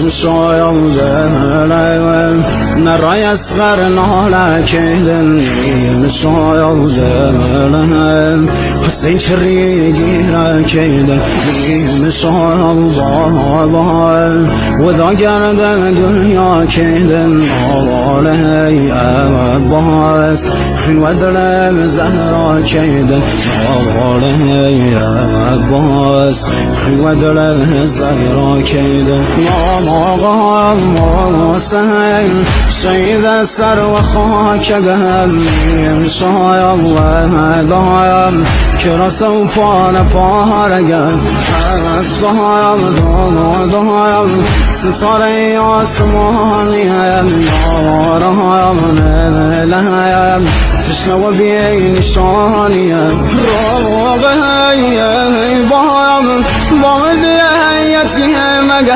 شایم دلم نرای اصغر نالک دلیم شایم دلم حسین چری گیره دلیم شایم بال و دا گرده دنیا دل آواله عباس خلوة دلم زهرا دل آواله عباس خلوة دلم زهرا دل آقا حسین شهید سر و خاک دلیم شایم و دایم که را سوفان پارگم از دایم ستاره آسمانیم یارم نملیم تشنه و بی نشانیم روغه بایم با دیتی مگه